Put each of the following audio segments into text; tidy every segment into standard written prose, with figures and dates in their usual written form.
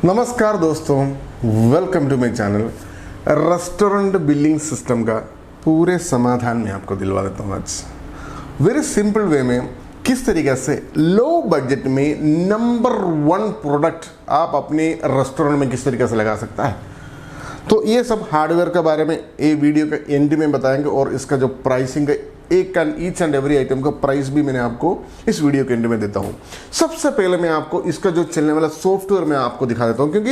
नमस्कार दोस्तों, welcome to my channel. Restaurant billing system का पूरे समाधान में आपको दिलवा देता हूँ आज वेरी सिंपल वे में किस तरीके से लो बजट में नंबर 1 प्रोडक्ट आप अपने रेस्टोरेंट में किस तरीके से लगा सकता है। तो ये सब हार्डवेयर के बारे में ये वीडियो के एंड में बताएंगे और इसका जो प्राइसिंग है ईच एंड एवरी आइटम का प्राइस भी मैंने आपको इस वीडियो के एंड में देता हूँ। सबसे पहले मैं आपको इसका जो चलने वाला सॉफ्टवेयर मैं आपको दिखा देता हूँ, क्योंकि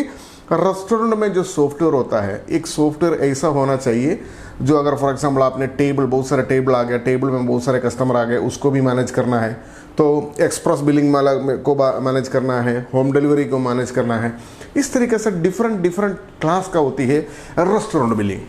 रेस्टोरेंट में जो सॉफ्टवेयर होता है एक सॉफ्टवेयर ऐसा होना चाहिए जो अगर फॉर एग्जांपल आपने बहुत सारे टेबल आ गया, टेबल में बहुत सारे कस्टमर आ गए, उसको भी मैनेज करना है, तो एक्सप्रेस बिलिंग वाला को मैनेज करना है, होम डिलीवरी को मैनेज करना है, इस तरीके से डिफरेंट क्लास का होती है रेस्टोरेंट बिलिंग।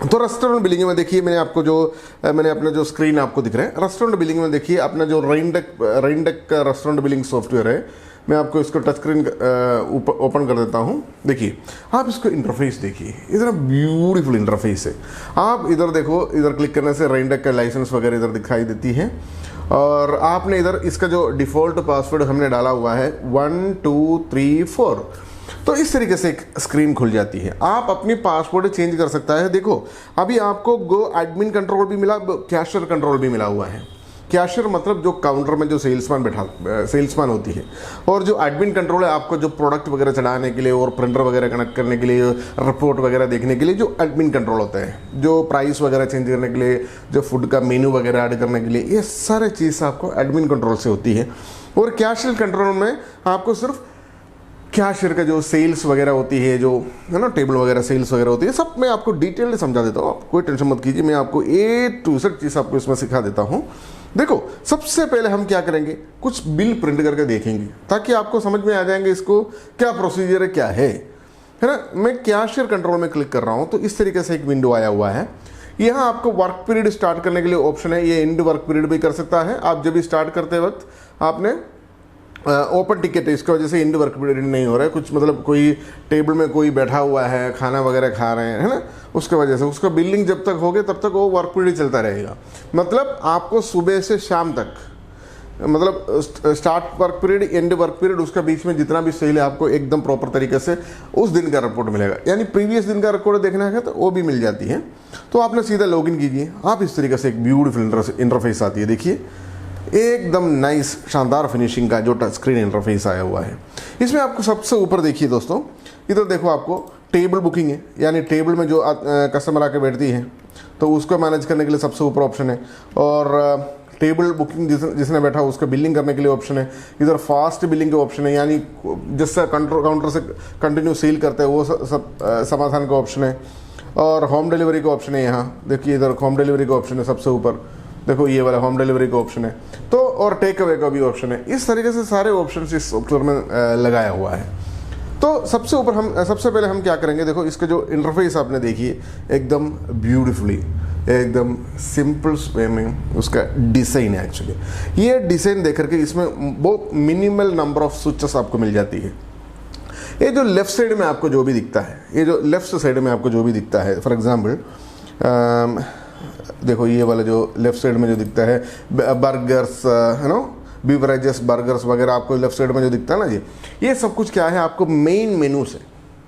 तो रेस्टोरेंट बिलिंग में देखिए मैंने अपना जो स्क्रीन आपको दिख रहा है, रेस्टोरेंट बिलिंग में देखिए अपना जो रेनडेक का रेस्टोरेंट बिलिंग सॉफ्टवेयर है। मैं आपको इसको टच स्क्रीन ओपन कर देता हूँ। देखिए आप इसको इंटरफेस देखिए, इतना ब्यूटीफुल इंटरफेस है। आप इधर देखो, इधर क्लिक करने से रेनडेक का लाइसेंस वगैरह इधर दिखाई देती है और आपने इधर इसका जो डिफ़ॉल्ट पासवर्ड हमने डाला हुआ है 1 2 3 4, तो इस तरीके से एक स्क्रीन खुल जाती है। आप अपनी पासवर्ड चेंज कर सकता है। देखो अभी आपको गो एडमिन कंट्रोल भी मिला, कैशियर कंट्रोल भी मिला हुआ है। कैशियर मतलब जो काउंटर में जो सेल्समैन होती है, और जो एडमिन कंट्रोल है आपको जो प्रोडक्ट वगैरह चढ़ाने के लिए और प्रिंटर वगैरह कनेक्ट करने के लिए, रिपोर्ट वगैरह देखने के लिए जो एडमिन कंट्रोल होता है, जो प्राइस वगैरह चेंज करने के लिए, जो फूड का मेन्यू वगैरह ऐड करने के लिए, ये सारे चीज़ आपको एडमिन कंट्रोल से होती है। और कैशियर कंट्रोल में आपको सिर्फ कैशियर का जो सेल्स वगैरह होती है, जो है ना टेबल वगैरह सेल्स वगैरह होती है, सब मैं आपको डिटेल समझा देता हूँ। आप कोई टेंशन मत कीजिए, मैं आपको A to Z चीज़ आपको इसमें सिखा देता हूँ। देखो सबसे पहले हम क्या करेंगे, कुछ बिल प्रिंट करके देखेंगे ताकि आपको समझ में आ जाएंगे इसको क्या प्रोसीजर है, क्या है ना। मैं कैशियर कंट्रोल में क्लिक कर रहा हूँ तो इस तरीके से एक विंडो आया हुआ है। यहाँ आपको वर्क पीरियड स्टार्ट करने के लिए ऑप्शन है, ये एंड वर्क पीरियड भी कर सकता है। आप जब भी स्टार्ट करते वक्त आपने ओपन टिकट है, इसकी वजह से इंड वर्क पीरियड नहीं हो रहा है कुछ, मतलब कोई टेबल में कोई बैठा हुआ है, खाना वगैरह खा रहे हैं, है ना, उसके वजह से उसका बिलिंग जब तक हो गया तब तक वो वर्क पीरियड चलता रहेगा। मतलब आपको सुबह से शाम तक, मतलब start work period and work period, उसका बीच में जितना भी सेल है आपको एकदम प्रॉपर तरीके से उस दिन का रिपोर्ट मिलेगा। यानी प्रीवियस दिन का रिकॉर्ड देखना है तो वो भी मिल जाती है। तो आपने सीधा लॉगिन कीजिए, आप इस तरीके से एक ब्यूटीफुल इंटरफेस आती है। देखिए एकदम नाइस शानदार फिनिशिंग का जो टच स्क्रीन इंटरफेस आया हुआ है। इसमें आपको सबसे ऊपर देखिए दोस्तों, इधर देखो आपको टेबल बुकिंग है, यानी टेबल में जो कस्टमर आके बैठती है तो उसको मैनेज करने के लिए सबसे ऊपर ऑप्शन है। और टेबल बुकिंग जिसने बैठा उसका बिलिंग करने के लिए ऑप्शन है। इधर फास्ट बिलिंग का ऑप्शन है, यानी जिससे काउंटर से कंटिन्यू सेल करते हैं वो सब समाधान का ऑप्शन है। और होम डिलीवरी का ऑप्शन है। यहाँ देखिए इधर होम डिलीवरी का ऑप्शन है सबसे ऊपर, देखो ये वाला होम डिलीवरी का ऑप्शन है। तो और टेक अवे का भी ऑप्शन है। इस तरीके से सारे ऑप्शन इस सॉफ्टवेयर में लगाया हुआ है। तो सबसे पहले हम क्या करेंगे, देखो इसका जो इंटरफेस आपने देखिए एकदम ब्यूटीफुली, एकदम सिंपल वे में उसका डिज़ाइन है। एक्चुअली ये डिज़ाइन देख करके इसमें बहुत मिनिमल नंबर ऑफ स्विचेस आपको मिल जाती है। ये जो लेफ्ट साइड में आपको जो भी दिखता है, ये जो लेफ्ट साइड में आपको जो भी दिखता है, फॉर एग्जाम्पल देखो ये वाला जो लेफ्ट साइड में जो दिखता है बर्गर्स, है ना, बीवरेजेस, बर्गर्स वगैरह आपको लेफ्ट साइड में जो दिखता है ना जी, ये सब कुछ क्या है आपको मेन मेनू से।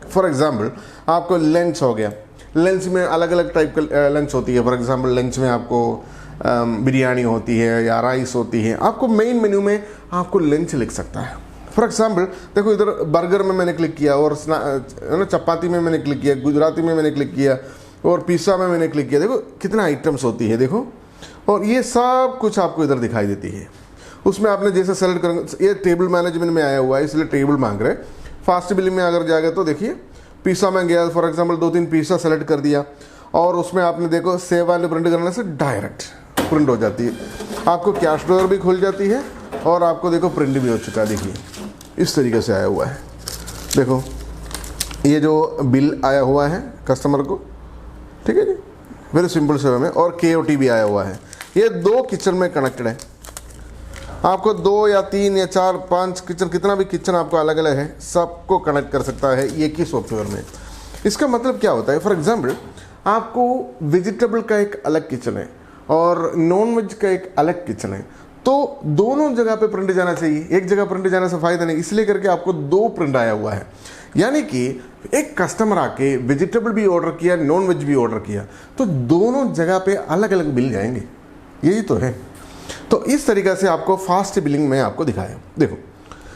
फॉर एग्जांपल आपको लंच हो गया, लंच में अलग अलग टाइप का लंच होती है। फॉर एग्जांपल लंच में आपको बिरयानी होती है या राइस होती है, आपको मेन मेन्यू में आपको लंच लिख सकता है। फॉर एग्जांपल देखो इधर बर्गर में मैंने क्लिक किया, और चपाती में मैंने क्लिक किया, गुजराती में मैंने क्लिक किया, और पिज़्ज़ा में मैंने क्लिक किया। देखो कितना आइटम्स होती है, देखो, और ये सब कुछ आपको इधर दिखाई देती है। उसमें आपने जैसे सेलेक्ट करेंगे, ये टेबल मैनेजमेंट में आया हुआ है इसलिए टेबल मांग रहे हैं। फास्ट बिलिंग में अगर जाएगा तो देखिए पिज़्ज़ा में गया, फॉर एग्जांपल 2-3 पिज़्ज़ा सेलेक्ट कर दिया, और उसमें आपने देखो सेव वाले प्रिंट करने से डायरेक्ट प्रिंट हो जाती है। आपको कैश ड्रॉअर भी खुल जाती है और आपको देखो प्रिंट भी हो चुका है। देखिए इस तरीके से आया हुआ है। देखो ये जो बिल आया हुआ है कस्टमर को, ठीक है जी, वेरी सिंपल से में, और KOT भी आया हुआ है। ये 2 किचन में कनेक्टेड है। आपको 2 या 3 या 4 5 किचन, कितना भी किचन आपको अलग अलग है, सबको कनेक्ट कर सकता है एक ही सॉफ्टवेयर में। इसका मतलब क्या होता है, फॉर एग्जांपल आपको वेजिटेबल का एक अलग किचन है और नॉन वेज का एक अलग किचन है, तो दोनों जगह पे प्रिंट जाना चाहिए, एक जगह प्रिंट जाने से फायदा नहीं, इसलिए करके आपको 2 प्रिंट आया हुआ है। यानी कि एक कस्टमर आके वेजिटेबल भी ऑर्डर किया, नॉन वेज भी ऑर्डर किया, तो दोनों जगह पे अलग अलग बिल जाएंगे, यही तो है। तो इस तरीक़े से आपको फास्ट बिलिंग में आपको दिखाया। देखो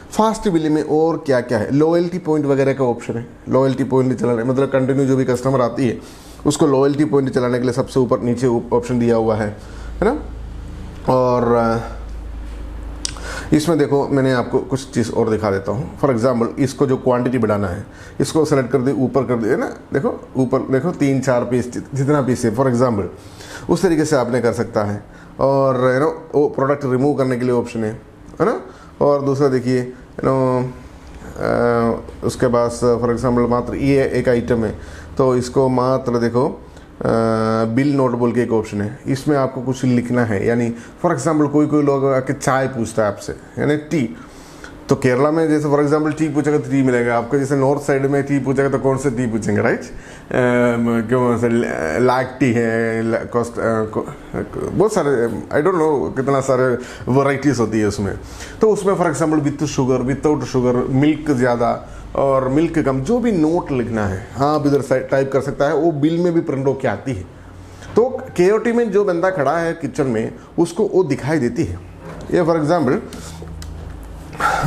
फास्ट बिलिंग में और क्या क्या है, लॉयल्टी पॉइंट वगैरह का ऑप्शन है। लॉयल्टी पॉइंट चलाने मतलब कंटिन्यू जो भी कस्टमर आती है उसको लॉयल्टी पॉइंट चलाने के लिए सबसे ऊपर नीचे ऑप्शन दिया हुआ है ना। और इसमें देखो मैंने आपको कुछ चीज़ और दिखा देता हूँ। फॉर एग्जांपल इसको जो क्वांटिटी बढ़ाना है, इसको सेलेक्ट कर दे, ऊपर कर दिए ना, देखो ऊपर देखो 3-4 पीस, जितना पीस है फॉर एग्जांपल, उस तरीके से आपने कर सकता है। और यू नो वो प्रोडक्ट रिमूव करने के लिए ऑप्शन है ना। और दूसरा देखिए यू नो उसके बाद फॉर एग्जांपल मात्र ये एक आइटम है तो इसको मात्र देखो बिल नोट बोल के एक ऑप्शन है, इसमें आपको कुछ लिखना है। यानी फॉर एग्जांपल कोई लोग आके चाय पूछता है आपसे, यानी टी, तो केरला में जैसे फॉर एग्जांपल टी पूछेगा तो टी मिलेगा आपको, जैसे नॉर्थ साइड में टी पूछेगा तो कौन से टी पूछेंगे, राइट। क्यों से लैक टी है, कॉस्ट बहुत सारे, आई डोंट नो कितना सारे वैरायटीज़ होती है उसमें। तो उसमें for example with sugar, without sugar, milk ज़्यादा और मिल्क कम, जो भी नोट लिखना है हाँ इधर साइड टाइप कर सकता है, वो बिल में भी प्रिंट होके आती है। तो केओटी में जो बंदा खड़ा है किचन में उसको वो दिखाई देती है। ये फॉर एग्जांपल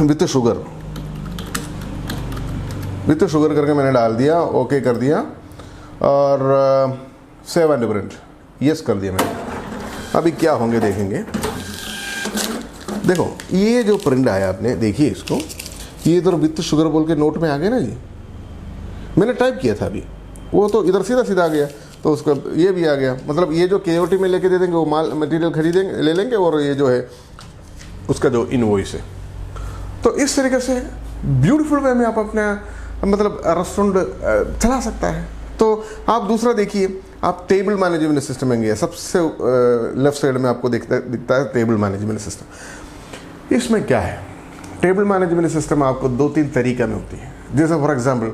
विथ शुगर करके मैंने डाल दिया, ओके कर दिया और सेव एंड प्रिंट यस कर दिया मैंने। अभी क्या होंगे देखेंगे। देखो ये जो प्रिंट आया आपने देखिए इसको, ये इधर विथ शुगर बोल के नोट में आ गया ना जी, मैंने टाइप किया था अभी, वो तो इधर सीधा सीधा आ गया, तो उसका ये भी आ गया। मतलब ये जो केओटी में लेके दे देंगे वो माल मटेरियल खरीदेंगे, ले लेंगे, और ये जो है उसका जो इनवॉइस है। तो इस तरीके से ब्यूटीफुल वे में आप अपना मतलब रेस्टोरेंट चला सकता है। तो आप दूसरा देखिए, आप टेबल मैनेजमेंट सिस्टम में गए, सबसे लेफ्ट साइड में आपको दिखता है टेबल मैनेजमेंट सिस्टम। इसमें क्या है, टेबल मैनेजमेंट सिस्टम आपको 2-3 तरीक़े में होती है। जैसे फॉर एग्जांपल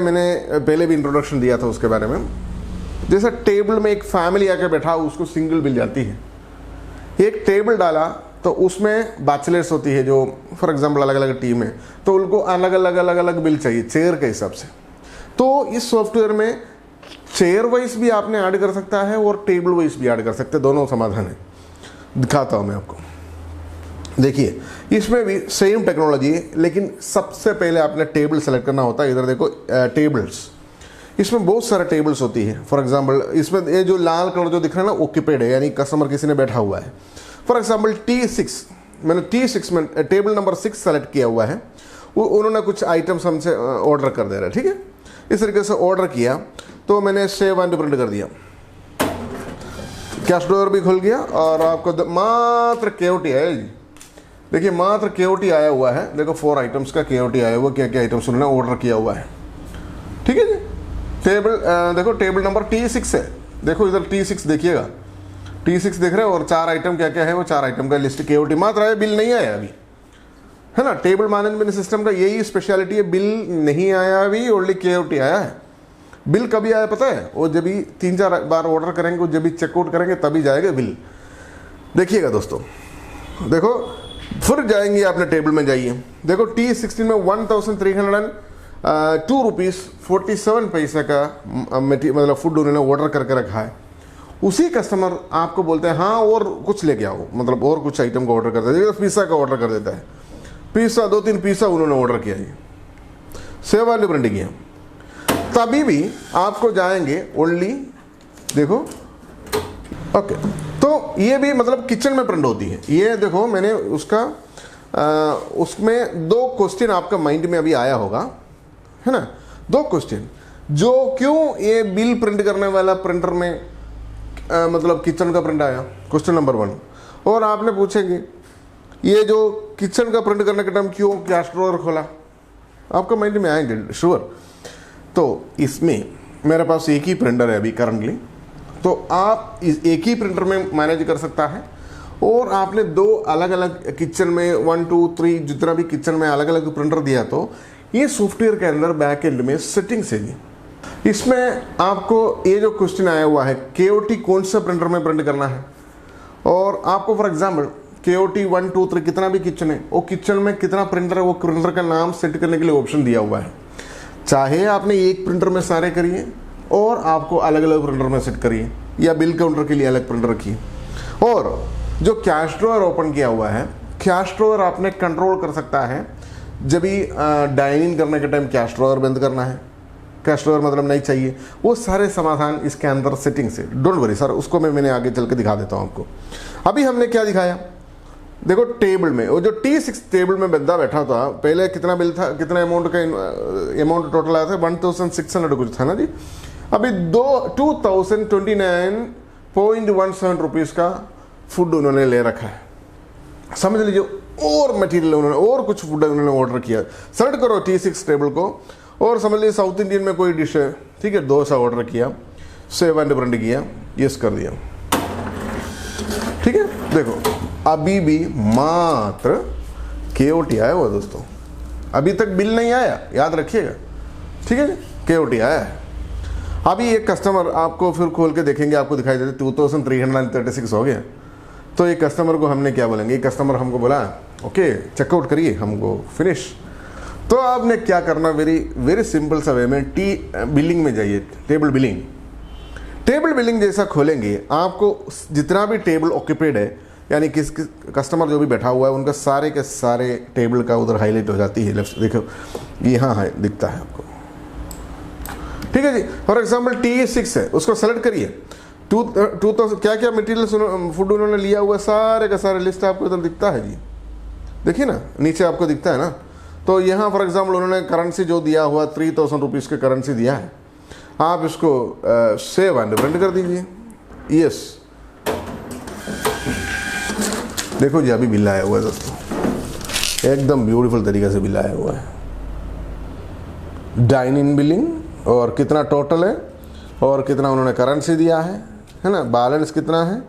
मैंने पहले भी इंट्रोडक्शन दिया था उसके बारे में, जैसे टेबल में एक फैमिली आके बैठा उसको सिंगल बिल जाती है। एक टेबल डाला तो उसमें बैचलर्स होती है जो फॉर एग्जांपल अलग अलग टीम है, तो उनको अलग अलग बिल चाहिए चेयर के हिसाब से। तो इस सॉफ्टवेयर में चेयर वाइज भी आपने ऐड कर सकता है और टेबल वाइज भी ऐड कर सकते हैं, दोनों समाधान है। दिखाता हूँ मैं आपको, देखिए इसमें भी सेम टेक्नोलॉजी है, लेकिन सबसे पहले आपने टेबल सेलेक्ट करना होता है। इधर देखो टेबल्स, इसमें बहुत सारे टेबल्स होती है। फॉर एग्जांपल इसमें ये जो लाल कलर जो दिख रहा है ना ऑक्यूपेड है, यानी कस्टमर किसी ने बैठा हुआ है। फॉर एग्जांपल T6, मैंने T6 में टेबल नंबर 6 सेलेक्ट किया हुआ है, वो उन्होंने कुछ आइटम्स हमसे ऑर्डर कर दे रहा है, ठीक है। इस तरीके से ऑर्डर किया तो मैंने सेव एंड प्रिंट कर दिया, कैश ड्रॉअर भी खुल गया और आपको मात्र केओटी आया जी। देखिए मात्र केओटी आया हुआ है, देखो 4 आइटम्स का केओटी आया हुआ, क्या क्या आइटम्स उन्होंने ऑर्डर किया हुआ है, ठीक है जी। टेबल देखो टेबल नंबर T6 है, देखो इधर T6 देखिएगा, T6 देख रहे हो, और 4 आइटम क्या क्या है वो 4 आइटम का लिस्ट केओटी मात्र आया, बिल नहीं आया अभी, है ना। टेबल मैनेजमेंट सिस्टम का यही स्पेशलिटी है, बिल नहीं आया अभी, ओनली केओटी आया है। बिल कभी आया पता है, वो जब भी 3-4 बार ऑर्डर करेंगे, वो जब भी चेकआउट करेंगे तभी जाएगा बिल। देखिएगा दोस्तों, देखो फिर जाएंगे आपने टेबल में जाइए, देखो T16 में 1302 रुपीज़ 47 पैसे का मतलब फूड उन्होंने ऑर्डर करके रखा है। उसी कस्टमर आपको बोलते हैं हाँ और कुछ लेके आओ, मतलब और कुछ आइटम का ऑर्डर कर देता है, पिज़्ज़ा का ऑर्डर कर देता है, पिज़्ज़ा 2-3 पिज़्ज़ा उन्होंने ऑर्डर किया है, सेव वाली प्रिंट किया, तभी भी आपको जाएंगे ओनली देखो ओके। तो ये भी मतलब किचन में प्रिंट होती है। ये देखो मैंने उसका उसमें 2 क्वेश्चन आपका माइंड में अभी आया होगा, है ना। 2 क्वेश्चन, जो क्यों ये बिल प्रिंट करने वाला प्रिंटर में मतलब किचन का प्रिंट आया, क्वेश्चन नंबर 1। और आपने पूछेंगे ये जो किचन का प्रिंट करने के टाइम क्यों कैश ड्रॉअर खोला, आपका माइंड में आएंगे श्योर। तो इसमें मेरे पास एक ही प्रिंटर है अभी करंटली, तो आप इस एक ही प्रिंटर में मैनेज कर सकता है। और आपने 2 अलग अलग किचन में 1, 2, 3 जितना भी किचन में अलग अलग प्रिंटर दिया, तो ये सॉफ्टवेयर के अंदर बैक एंड में सेटिंग्स है जी। इसमें आपको ये जो क्वेश्चन आया हुआ है केओटी कौन सा प्रिंटर में प्रिंट करना है, और आपको फॉर एग्जांपल KOT 1 2 3 कितना भी किचन है, वो किचन में कितना प्रिंटर है, वो प्रिंटर का नाम सेट करने के लिए ऑप्शन दिया हुआ है। चाहे आपने एक प्रिंटर में सारे करिए और आपको अलग अलग प्रिंटर में सेट करिए, या बिल काउंटर के लिए अलग प्रिंटर रखिए। और जो कैश ड्रॉअर ओपन किया हुआ है, कैश ड्रॉअर आपने कंट्रोल कर सकता है जब भी डाइनिंग करने के टाइम कैश ड्रॉअर बंद करना है, कैश ड्रॉअर मतलब नहीं चाहिए, वो सारे समाधान इसके अंदर सेटिंग से। डोंट वरी सर, उसको मैंने आगे चल के दिखा देता हूँ आपको। अभी हमने क्या दिखाया, देखो टेबल में वो जो T6 टेबल में बंदा बैठा था, पहले कितना बिल था, कितना अमाउंट का अमाउंट टोटल आया था, 1600 कुछ था ना जी। अभी 2029.17 रुपीज़ का फूड उन्होंने ले रखा है, समझ लीजिए। और मटेरियल उन्होंने और कुछ फूड उन्होंने ऑर्डर किया। सर्च करो T6 टेबल को और समझ लीजिए साउथ इंडियन में कोई डिश है, ठीक है, डोसा ऑर्डर किया, सेव एंड ब्रेड किया, यस कर दिया, ठीक है। देखो अभी भी मात्र KOT आया हुआ दोस्तों, अभी तक बिल नहीं आया, याद रखिएगा, ठीक है। KOT आया है। अभी एक कस्टमर आपको फिर खोल के देखेंगे, आपको दिखाई देते 2336 हो गया। तो एक कस्टमर को हमने क्या बोलेंगे, एक कस्टमर हमको बोला ओके चेकआउट करिए, हमको फिनिश। तो आपने क्या करना, वेरी सिंपल सा वे में बिलिंग में जाइए, टेबल बिलिंग। टेबल बिलिंग जैसा खोलेंगे, आपको जितना भी टेबल ऑक्यूपेड है, यानी किस कस्टमर जो भी बैठा हुआ है, उनका सारे के सारे टेबल का उधर हाईलाइट हो जाती है। लेफ्ट देखो यहाँ है, दिखता है आपको, ठीक है जी। फॉर एग्जाम्पल T6 है, उसको सेलेक्ट करिए। 2000 क्या क्या मटेरियल फूड उन्होंने लिया हुआ, सारे का सारे लिस्ट आपको इधर दिखता है जी, देखिए ना, नीचे आपको दिखता है ना। तो यहाँ फॉर एग्जाम्पल उन्होंने करेंसी जो दिया हुआ 3000 रुपीज़ की करेंसी दिया है, आप इसको सेव एंड प्रिंट कर दीजिए, यस। देखो जी अभी बिल आया हुआ है दोस्तों, एकदम ब्यूटीफुल तरीके से बिल आया हुआ है। डाइन इन बिलिंग और कितना टोटल है और कितना उन्होंने करेंसी दिया है ना, बैलेंस कितना है,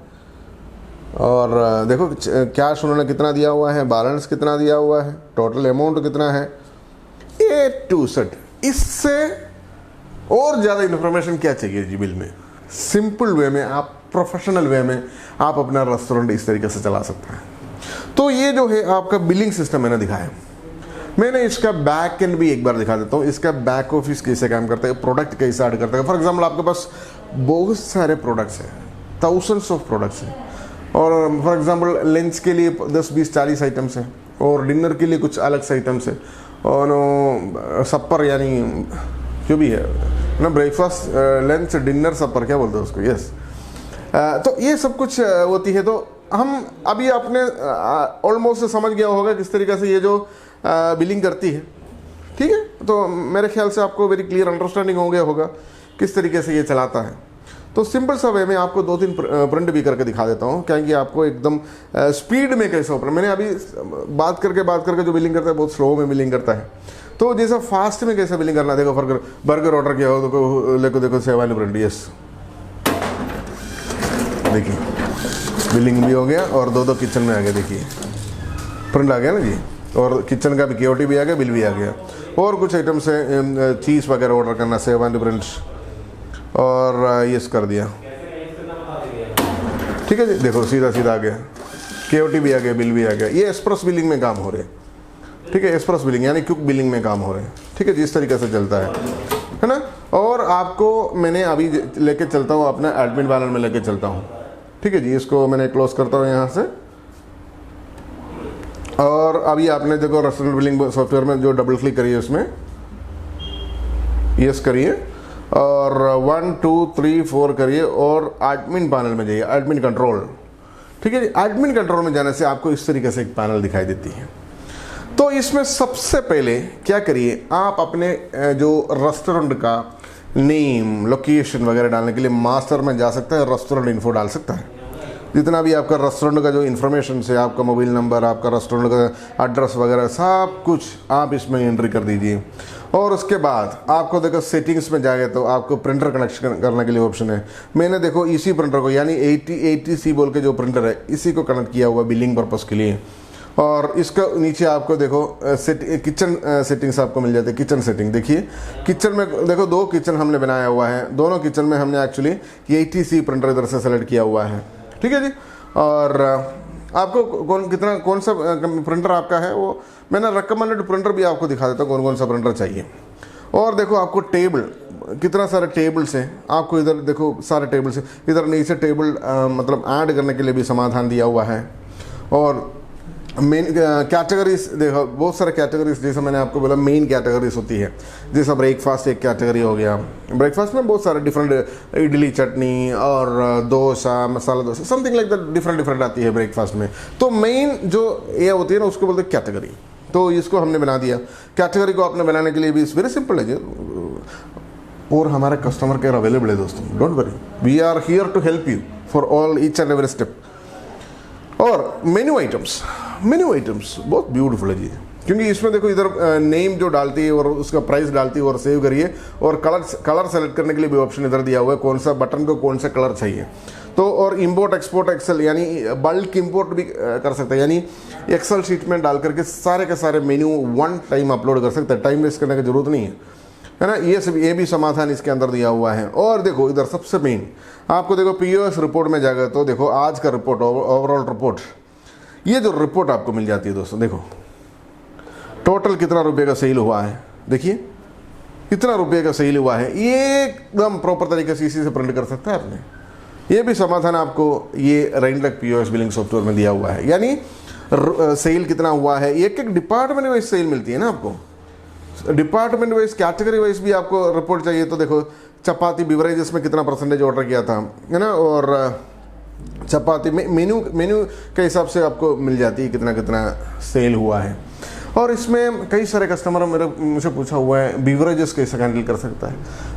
और देखो कैश उन्होंने कितना दिया हुआ है, बैलेंस कितना दिया हुआ है, टोटल अमाउंट कितना है, A to Z। इससे और ज़्यादा इन्फॉर्मेशन क्या चाहिए जी बिल में। सिंपल वे में आप, प्रोफेशनल वे में आप अपना रेस्टोरेंट इस तरीके से चला सकते हैं। तो ये जो है आपका बिलिंग सिस्टम मैंने दिखाया। मैंने इसका बैक एंड भी एक बार दिखा देता हूँ, इसका बैक ऑफिस कैसे काम करता है, प्रोडक्ट कैसे ऐड करता है। फॉर एग्जाम्पल आपके पास बहुत सारे प्रोडक्ट्स हैं, थाउजेंड्स ऑफ प्रोडक्ट्स हैं, और फॉर एग्जांपल लंच के लिए 10 20 40 आइटम्स हैं, और डिनर के लिए कुछ अलग से आइटम्स हैं, और सपर यानी जो भी है ना, ब्रेकफास्ट लंच डिनर सपर क्या बोलते हैं उसको, यस। तो ये सब कुछ होती है। तो हम अभी आपने ऑलमोस्ट समझ गया होगा किस तरीके से ये जो बिलिंग करती है, ठीक है। तो मेरे ख्याल से आपको वेरी क्लियर अंडरस्टैंडिंग हो गया होगा किस तरीके से ये चलाता है। तो सिंपल सा वे में आपको 2-3 प्रिंट भी करके दिखा देता हूँ, क्योंकि आपको एकदम स्पीड में कैसे ओपन, मैंने अभी बात करके जो बिलिंग करता है बहुत स्लो में बिलिंग करता है। तो जैसा फास्ट में कैसे बिलिंग करना, देखो बर्गर ऑर्डर किया हो तो देखो सेव एंड प्रिंट, यस, देखिए बिलिंग भी हो गया और 2 किचन में आ गया, देखिए प्रिंट आ गया ना जी, और किचन का भी KOT भी आ गया, बिल भी आ गया। और कुछ आइटम्स है, चीज़ वगैरह ऑर्डर करना, सेव एंड प्रिंट, और यस कर दिया, ठीक है जी। देखो सीधा आ गया, KOT भी आ गया, बिल भी आ गया। ये एक्सप्रेस बिलिंग में काम हो रहे हैं, ठीक है, एक्सप्रेस बिलिंग यानी क्विक बिलिंग में काम हो रहे हैं, ठीक है जी। इस तरीके से चलता है ना। और आपको मैंने अभी लेके चलता हूँ अपना एडमिन पैनल में लेके चलता हूँ, ठीक है जी। इसको मैंने क्लोज करता हूँ यहाँ से, और अभी आपने देखो रेस्टोरेंट बिलिंग सॉफ्टवेयर में जो डबल क्लिक करिए उसमें यस करिए, और 1 2 3 4 करिए, और एडमिन पैनल में जाइए, एडमिन कंट्रोल, ठीक है जी। एडमिन कंट्रोल में जाने से आपको इस तरीके से एक पैनल दिखाई देती है। तो इसमें सबसे पहले क्या करिए, आप अपने जो रेस्टोरेंट का नेम, लोकेशन वगैरह डालने के लिए मास्टर में जा सकता है, रेस्टोरेंट इन्फो डाल सकता है। जितना भी आपका रेस्टोरेंट का जो इन्फॉर्मेशन है, आपका मोबाइल नंबर, आपका रेस्टोरेंट का एड्रेस वगैरह सब कुछ आप इसमें एंट्री कर दीजिए। और उसके बाद आपको देखो सेटिंग्स में जाएगा तो आपको प्रिंटर कनेक्शन करने के लिए ऑप्शन है। मैंने देखो इसी प्रिंटर को यानी 8080C बोल के जो प्रिंटर है, इसी को कनेक्ट किया हुआ बिलिंग पर्पज़ के लिए। और इसका नीचे आपको देखो किचन सेटिंग्स आपको मिल जाती है। किचन सेटिंग देखिए, किचन में देखो 2 किचन हमने बनाया हुआ है, दोनों किचन में हमने एक्चुअली 80C प्रिंटर इधर से सेलेक्ट किया हुआ है, ठीक है जी। और आपको कौन सा प्रिंटर आपका है, वो मैंने रिकमेंडेड प्रिंटर भी आपको दिखा देता हूँ कौन कौन सा प्रिंटर चाहिए। और देखो आपको टेबल, कितना सारे टेबल्स हैं आपको, इधर देखो सारे टेबल्स हैं, इधर नीचे टेबल मतलब ऐड करने के लिए भी समाधान दिया हुआ है। और मेन कैटेगरीज देखो, बहुत सारे कैटेगरीज, जैसे मैंने आपको बोला मेन कैटेगरीज होती है, जैसा ब्रेकफास्ट एक कैटेगरी हो गया। ब्रेकफास्ट में बहुत सारे डिफरेंट, इडली चटनी और dosa, masala dosa, something like that, different आती है ब्रेकफास्ट में। तो मेन जो ये होती है ना, उसको बोलते हैं कैटेगरी। तो इसको हमने बना दिया। कैटेगरी को आपने बनाने के लिए भी वेरी सिंपल है जी, और हमारा कस्टमर केयर अवेलेबल है दोस्तों, don't worry, we are here to help you for all each and every step. और मेन्यू आइटम्स बहुत ब्यूटीफुल है जी, क्योंकि इसमें देखो इधर नेम जो डालती है और उसका प्राइस डालती है और सेव करिए, और कलर सेलेक्ट करने के लिए भी ऑप्शन इधर दिया हुआ है, कौन सा बटन को कौन सा कलर चाहिए। तो और इंपोर्ट एक्सपोर्ट एक्सेल, यानी बल्क इंपोर्ट भी कर सकते हैं, यानी एक्सेल शीट में डाल करके सारे के सारे मेन्यू वन टाइम अपलोड कर सकते हैं, टाइम वेस्ट करने की जरूरत नहीं है ना। ये भी समाधान इसके अंदर दिया हुआ है। और देखो इधर सबसे मेन आपको देखो पीओएस रिपोर्ट में जाएगा तो देखो आज का रिपोर्ट, ओवरऑल रिपोर्ट, ये जो रिपोर्ट आपको मिल जाती है दोस्तों। देखो टोटल कितना रुपए का सेल हुआ है, देखिए कितना रुपए का सेल हुआ है, ये एकदम प्रॉपर तरीके से इसी से प्रिंट कर सकते हैं आपने। ये भी समाधान आपको ये रेंटक पीओएस बिलिंग सॉफ्टवेयर में दिया हुआ है, यानी सेल कितना हुआ है, एक एक डिपार्टमेंट वाइज सेल मिलती है ना आपको, डिपार्टमेंट वाइज कैटेगरी वाइज भी आपको रिपोर्ट चाहिए। तो देखो चपाती बिवरेजेस में कितना परसेंटेज ऑर्डर किया था, है ना, और चपाती में मेन्यू के हिसाब से आपको मिल जाती है कितना सेल हुआ है। और इसमें कई सारे कस्टमर मुझसे पूछा हुआ है बिवरेजेस कैसे हैंडल कर सकता है।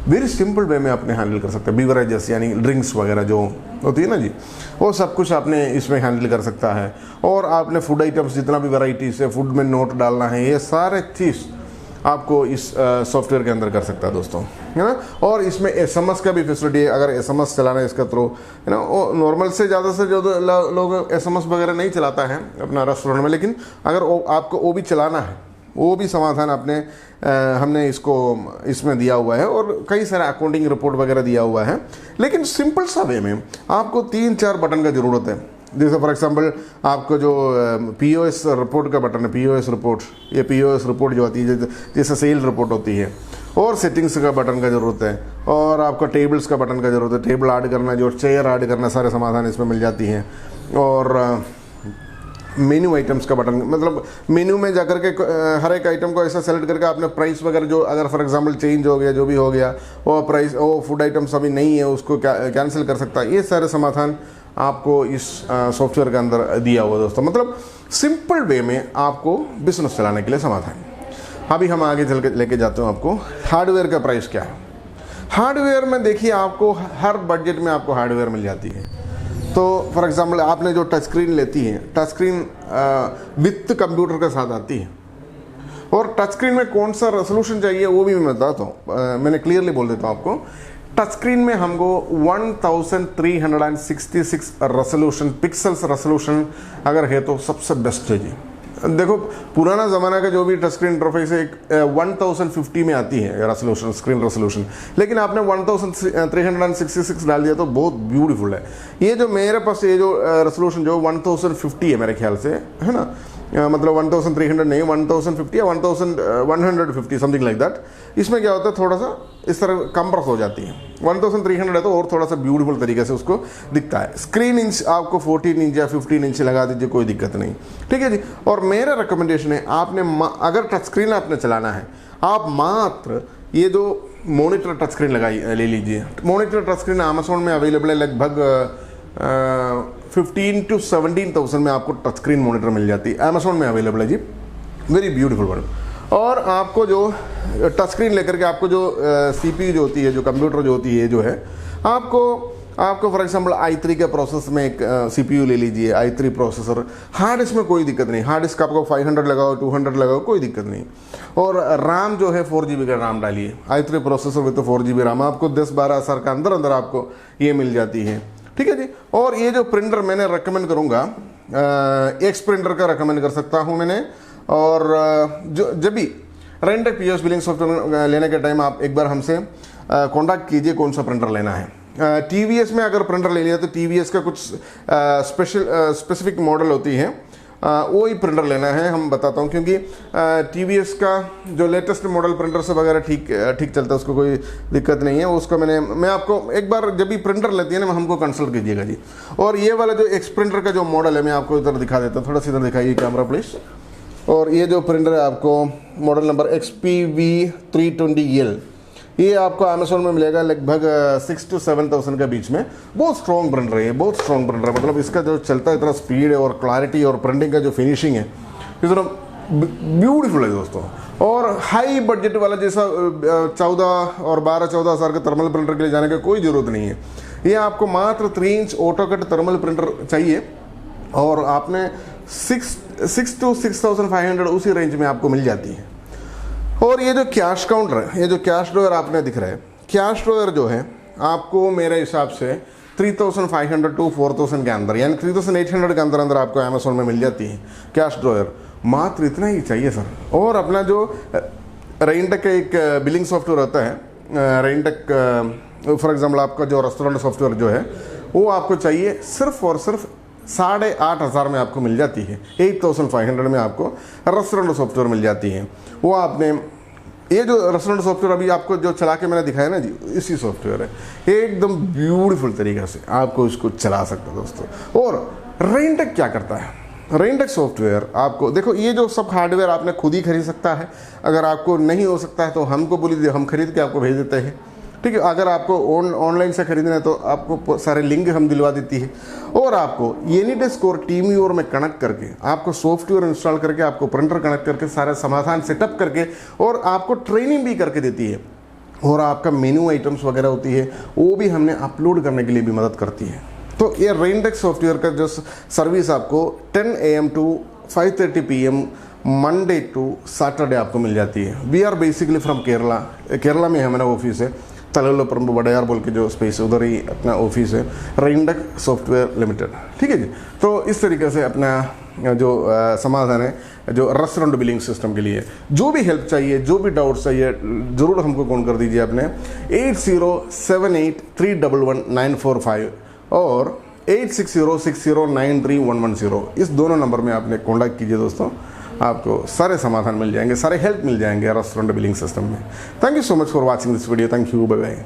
वेरी सिंपल वे में आपने हैंडल कर सकते हैं। बिवरेजेस यानी ड्रिंक्स वगैरह जो होती है ना जी, वो सब कुछ आपने इसमें हैंडल कर सकता है। और आपने फूड आइटम्स जितना भी वैराइटीज है, फूड में नोट डालना है, ये सारे चीज़ आपको इस सॉफ्टवेयर के अंदर कर सकता है दोस्तों, है ना। और इसमें एसएमएस का भी फैसिलिटी है, अगर एसएमएस चलाना है इसका थ्रू, है ना। वो नॉर्मल से ज़्यादा से ज़्यादा लोग एसएमएस वगैरह नहीं चलाता है अपना रेस्टोरेंट में, लेकिन अगर आपको वो भी चलाना है, वो भी समाधान हमने इसको इसमें दिया हुआ है। और कई सारे अकाउंटिंग रिपोर्ट वगैरह दिया हुआ है, लेकिन सिंपल सा वे में आपको 3-4 बटन का ज़रूरत है। जैसे फॉर एग्जांपल आपको जो पीओएस रिपोर्ट का बटन है, पीओएस रिपोर्ट, ये पीओएस रिपोर्ट जो होती है जैसे सेल रिपोर्ट होती है, और सेटिंग्स का बटन का ज़रूरत है, और आपको टेबल्स का बटन का ज़रूरत है, टेबल ऐड करना, जो चेयर ऐड करना, सारे समाधान इसमें मिल जाती हैं। और मेन्यू आइटम्स का बटन, मतलब मेन्यू में जाकर के हर एक आइटम को ऐसा सेलेक्ट करके आपने प्राइस वगैरह जो अगर फॉर एग्जांपल चेंज हो गया, जो भी हो गया, वो प्राइस, वो फूड आइटम्स अभी नहीं है, उसको कैंसिल कर सकता है। ये सारे समाधान आपको इस सॉफ्टवेयर के अंदर दिया हुआ दोस्तों, मतलब सिंपल वे में आपको बिजनेस चलाने के लिए समाधान। अभी हम आगे चल के लेके जाते हैं आपको हार्डवेयर का प्राइस क्या है। हार्डवेयर में देखिए आपको हर बजट में आपको हार्डवेयर मिल जाती है। तो फॉर एग्जांपल आपने जो टच स्क्रीन लेती है, टच स्क्रीन विथ कंप्यूटर के साथ आती है, और टच स्क्रीन में कौन सा रेजोल्यूशन चाहिए वो भी मैं बताता हूँ, मैंने क्लियरली बोल देता हूँ आपको। टच स्क्रीन में हमको 1366 रेजोल्यूशन पिक्सल्स रेजोल्यूशन अगर है तो सबसे बेस्ट है जी। देखो पुराना ज़माना का जो भी टच स्क्रीन इंटरफेस है 1050 में आती है रेजोल्यूशन, स्क्रीन रेजोल्यूशन, लेकिन आपने 1366 डाल दिया तो बहुत ब्यूटीफुल है। ये जो मेरे पास ये जो रेजोल्यूशन जो 1050 है मेरे ख्याल से, है ना, मतलब 1300 नहीं, 1050 या 1150 समथिंग लाइक दैट। इसमें क्या होता है, थोड़ा सा इस तरह कंप्रेस हो जाती है। 1300 है तो और थोड़ा सा ब्यूटीफुल तरीके से उसको दिखता है। स्क्रीन इंच आपको 14 इंच या 15 इंच लगा दीजिए, कोई दिक्कत नहीं, ठीक है जी। और मेरा रिकमेंडेशन है, आपने अगर टच स्क्रीन आपने चलाना है, आप मात्र ये जो मॉनिटर टच स्क्रीन ले लीजिए। मॉनिटर टच स्क्रीन अमेजोन में अवेलेबल है, लगभग 15 to 17,000 में आपको टच स्क्रीन मॉनिटर मिल जाती है, अमेजोन में अवेलेबल है जी, वेरी ब्यूटीफुल वन। और आपको जो टच स्क्रीन लेकर के आपको जो सीपीयू जो होती है, जो कंप्यूटर जो होती है, जो है आपको फॉर एग्जांपल i3 के प्रोसेस में एक सीपीयू ले लीजिए, i3 प्रोसेसर। हार्ड डिस्क में कोई दिक्कत नहीं, हार्ड डिस्क आपको 500 लगाओ, 200 लगाओ, कोई दिक्कत नहीं। और RAM जो है 4 GB का RAM डालिए, i3 processor with 4 GB RAM, आपको 10-12 हज़ार का अंदर आपको ये मिल जाती है, ठीक है जी। और ये जो प्रिंटर मैंने रेकमेंड करूँगा, एक्स प्रिंटर का रेकमेंड कर सकता हूँ मैंने। और जब भी रेंटक पीओएस बिलिंग सॉफ्टवेयर लेने के टाइम आप एक बार हमसे कॉन्टैक्ट कीजिए कौन सा प्रिंटर लेना है। TVS में अगर प्रिंटर ले लिया तो TVS का कुछ स्पेसिफिक मॉडल होती है, वो ही प्रिंटर लेना है, हम बताता हूँ, क्योंकि TVS का जो लेटेस्ट मॉडल प्रिंटर से वगैरह ठीक चलता है, उसको कोई दिक्कत नहीं है। उसको मैं आपको एक बार जब भी प्रिंटर लेती है ना, हमको कंसल्ट कीजिएगा जी। और ये वाला जो एक्स प्रिंटर का जो मॉडल है, मैं आपको इधर दिखा देता हूँ, थोड़ा सा इधर दिखाइए कैमरा प्लीज। और ये जो प्रिंटर है आपको मॉडल नंबर XPV320L, ये आपको अमेजोन में मिलेगा लगभग 6 to 7,000 के बीच में। बहुत स्ट्रॉन्ग प्रिंटर है, बहुत स्ट्रॉन्ग प्रिंटर है, मतलब इसका जो चलता है इतना स्पीड है और क्लैरिटी और प्रिंटिंग का जो फिनिशिंग है इतना ब्यूटीफुल है दोस्तों। और हाई बजट वाला जैसा 14 और 12-14 हज़ार के थर्मल प्रिंटर के लिए जाने की कोई ज़रूरत नहीं है। ये आपको मात्र 3 इंच ऑटोकट थर्मल प्रिंटर चाहिए और आपने 6 to 6,500 उसी रेंज में आपको मिल जाती है। और ये जो कैश काउंटर है, ये जो कैश ड्रॉयर आपने दिख रहा है, कैश ड्रॉयर जो है आपको मेरे हिसाब से 3,500 to 4,000 के अंदर, यानी 3,800 के अंदर आपको अमेजोन में मिल जाती है कैश ड्रॉयर। मात्र इतना ही चाहिए सर। और अपना जो रेनटेक का एक बिलिंग सॉफ्टवेयर होता है, रेनटेक फॉर एग्जाम्पल आपका जो रेस्टोरेंट सॉफ्टवेयर जो है, वो आपको चाहिए सिर्फ और सिर्फ 8,500 में आपको मिल जाती है। 8,500 में आपको रेस्टोरेंट सॉफ्टवेयर मिल जाती है। वो आपने ये जो रेस्टोरेंट सॉफ्टवेयर अभी आपको जो चला के मैंने दिखाया ना जी, इसी सॉफ्टवेयर है, एकदम ब्यूटीफुल तरीके से आपको इसको चला सकते हो दोस्तों। और रेनटेक क्या करता है, रेनटेक सॉफ्टवेयर आपको देखो, ये जो सब हार्डवेयर आपने खुद ही खरीद सकता है। अगर आपको नहीं हो सकता है तो हमको बोल दीजिए, हम खरीद के आपको भेज देते हैं, ठीक है। अगर आपको ऑनलाइन से खरीदना है तो आपको सारे लिंक हम दिलवा देती है। और आपको एनीडेस्क और TeamViewer में कनेक्ट करके, आपको सॉफ्टवेयर इंस्टॉल करके, आपको प्रिंटर कनेक्ट करके, सारे समाधान सेटअप करके, और आपको ट्रेनिंग भी करके देती है। और आपका मेन्यू आइटम्स वगैरह होती है, वो भी हमने अपलोड करने के लिए भी मदद करती है। तो ये रेनटेक सॉफ्टवेयर का जो सर्विस आपको 10 AM to 5:30 PM Monday to Saturday आपको मिल जाती है। We are basically from Kerala में हमारा ऑफिस है, तलवल्लपुरम वड़यार बोल के जो स्पेस है, उधर ही अपना ऑफिस है, रेनटेक सॉफ्टवेयर लिमिटेड, ठीक है जी। तो इस तरीके से अपना जो समाधान है जो रेस्टोरेंट बिलिंग सिस्टम के लिए, जो भी हेल्प चाहिए, जो भी डाउट चाहिए, ज़रूर हमको कॉल कर दीजिए अपने 8078311945 और 8606093110, इस दोनों नंबर में आपने कॉन्टैक्ट कीजिए दोस्तों। आपको सारे समाधान मिल जाएंगे, सारे हेल्प मिल जाएंगे रेस्टोरेंट बिलिंग सिस्टम में। Thank you so much for watching this video. Thank you, bye bye.